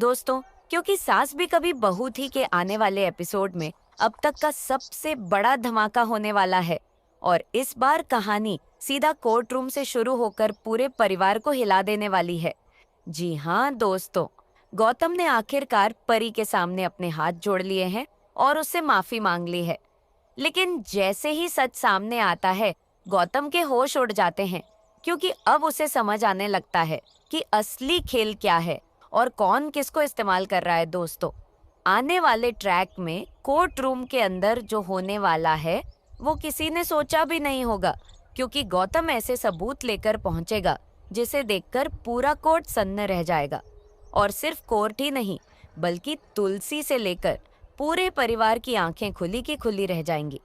दोस्तों, क्योंकि सास भी कभी बहू थी के आने वाले एपिसोड में अब तक का सबसे बड़ा धमाका होने वाला है। और इस बार कहानी सीधा कोर्ट रूम से शुरू होकर पूरे परिवार को हिला देने वाली है। जी हाँ दोस्तों, गौतम ने आखिरकार परी के सामने अपने हाथ जोड़ लिए हैं और उससे माफी मांग ली है। लेकिन जैसे ही सच सामने आता है, गौतम के होश उड़ जाते हैं, क्योंकि अब उसे समझ आने लगता है कि असली खेल क्या है और कौन किसको इस्तेमाल कर रहा है। दोस्तों, आने वाले ट्रैक में कोर्ट रूम के अंदर जो होने वाला है वो किसी ने सोचा भी नहीं होगा, क्योंकि गौतम ऐसे सबूत लेकर पहुंचेगा जिसे देखकर पूरा कोर्ट सन्न रह जाएगा। और सिर्फ कोर्ट ही नहीं, बल्कि तुलसी से लेकर पूरे परिवार की आंखें खुली की खुली रह जाएंगी।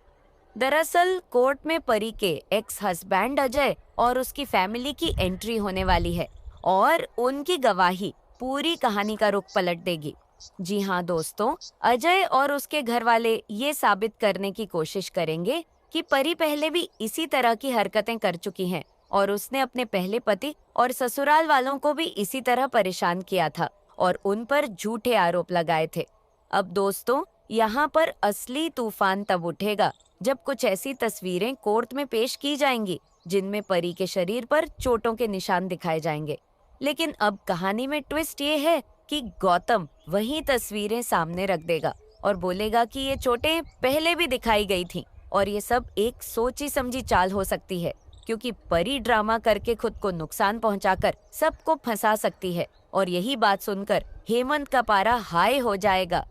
दरअसल कोर्ट में परी के एक्स हस्बैंड अजय और उसकी फैमिली की एंट्री होने वाली है, और उनकी गवाही पूरी कहानी का रुख पलट देगी। जी हाँ दोस्तों, अजय और उसके घर वाले ये साबित करने की कोशिश करेंगे कि परी पहले भी इसी तरह की हरकतें कर चुकी हैं और उसने अपने पहले पति और ससुराल वालों को भी इसी तरह परेशान किया था और उन पर झूठे आरोप लगाए थे। अब दोस्तों, यहाँ पर असली तूफान तब उठेगा जब कुछ ऐसी तस्वीरें कोर्ट में पेश की जाएंगी जिनमें परी के शरीर पर चोटों के निशान दिखाए जाएंगे। लेकिन अब कहानी में ट्विस्ट ये है कि गौतम वही तस्वीरें सामने रख देगा और बोलेगा कि ये चोटें पहले भी दिखाई गई थीं और ये सब एक सोची समझी चाल हो सकती है, क्योंकि परी ड्रामा करके खुद को नुकसान पहुंचाकर सबको फंसा सकती है। और यही बात सुनकर हेमंत का पारा हाई हो जाएगा।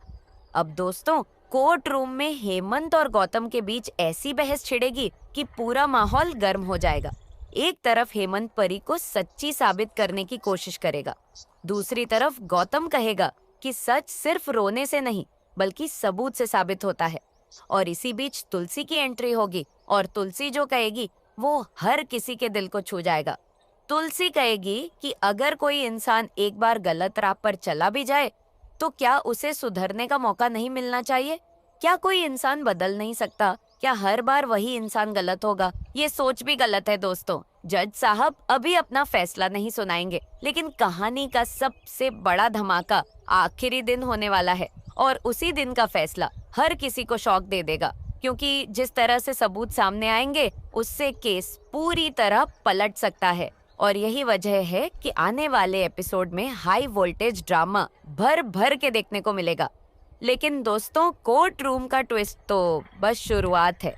अब दोस्तों, कोर्ट रूम में हेमंत और गौतम के बीच ऐसी बहस छिड़ेगी कि पूरा माहौल गर्म हो जाएगा। एक तरफ हेमंत परी को सच्ची साबित करने की कोशिश करेगा, दूसरी तरफ गौतम कहेगा कि सच सिर्फ रोने से नहीं बल्कि सबूत से साबित होता है। और इसी बीच तुलसी की एंट्री होगी और तुलसी जो कहेगी वो हर किसी के दिल को छू जाएगा। तुलसी कहेगी कि अगर कोई इंसान एक बार गलत राह पर चला भी जाए तो क्या उसे सुधरने का मौका नहीं मिलना चाहिए? क्या कोई इंसान बदल नहीं सकता? क्या हर बार वही इंसान गलत होगा? ये सोच भी गलत है दोस्तों। जज साहब अभी अपना फैसला नहीं सुनाएंगे, लेकिन कहानी का सबसे बड़ा धमाका आखिरी दिन होने वाला है और उसी दिन का फैसला हर किसी को शॉक दे देगा, क्योंकि जिस तरह से सबूत सामने आएंगे उससे केस पूरी तरह पलट सकता है। और यही वजह है कि आने वाले एपिसोड में हाई वोल्टेज ड्रामा भर भर के देखने को मिलेगा। लेकिन दोस्तों, कोर्ट रूम का ट्विस्ट तो बस शुरुआत है।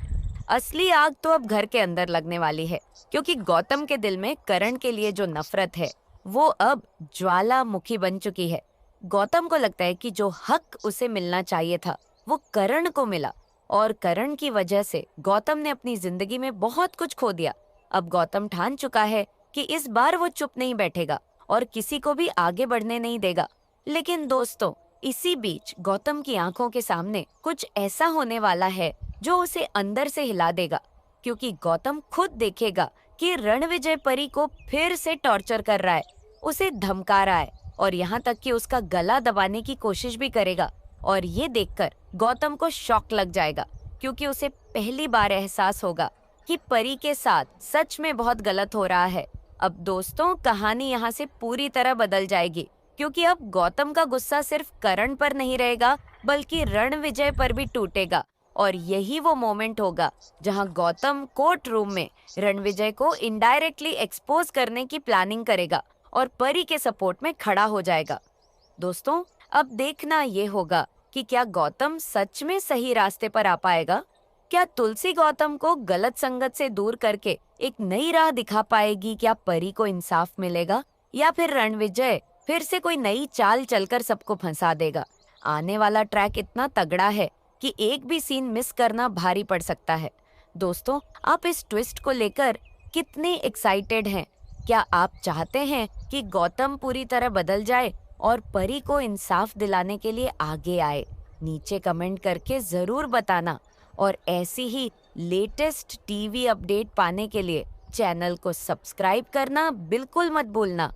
असली आग तो अब घर के अंदर लगने वाली है, क्योंकि गौतम के दिल में करण के लिए जो नफरत है वो अब ज्वालामुखी बन चुकी है। गौतम को लगता है कि जो हक उसे मिलना चाहिए था वो करण को मिला, और करण की वजह से गौतम ने अपनी जिंदगी में बहुत कुछ खो दिया। अब गौतम ठान चुका है कि इस बार वो चुप नहीं बैठेगा और किसी को भी आगे बढ़ने नहीं देगा। लेकिन दोस्तों, इसी बीच गौतम की आंखों के सामने कुछ ऐसा होने वाला है जो उसे अंदर से हिला देगा, क्योंकि गौतम खुद देखेगा कि रणविजय परी को फिर से टॉर्चर कर रहा है, उसे धमका रहा है और यहाँ तक कि उसका गला दबाने की कोशिश भी करेगा। और ये देखकर गौतम को शॉक लग जाएगा, क्योंकि उसे पहली बार एहसास होगा कि परी के साथ सच में बहुत गलत हो रहा है। अब दोस्तों, कहानी यहाँ से पूरी तरह बदल जाएगी, क्योंकि अब गौतम का गुस्सा सिर्फ करण पर नहीं रहेगा बल्कि रणविजय पर भी टूटेगा। और यही वो मोमेंट होगा जहां गौतम कोर्ट रूम में रणविजय को इनडायरेक्टली एक्सपोज करने की प्लानिंग करेगा और परी के सपोर्ट में खड़ा हो जाएगा। दोस्तों, अब देखना ये होगा कि क्या गौतम सच में सही रास्ते पर आ पाएगा। क्या तुलसी गौतम को गलत संगत से दूर करके एक नई राह दिखा पाएगी? क्या परी को इंसाफ मिलेगा, या फिर रणविजय फिर से कोई नई चाल चलकर सबको फंसा देगा? आने वाला ट्रैक इतना तगड़ा है कि एक भी सीन मिस करना भारी पड़ सकता है। दोस्तों, आप इस ट्विस्ट को लेकर कितने एक्साइटेड हैं? क्या आप चाहते हैं कि गौतम पूरी तरह बदल जाए और परी को इंसाफ दिलाने के लिए आगे आए? नीचे कमेंट करके जरूर बताना। और ऐसी ही लेटेस्ट टीवी अपडेट पाने के लिए चैनल को सब्सक्राइब करना बिल्कुल मत भूलना।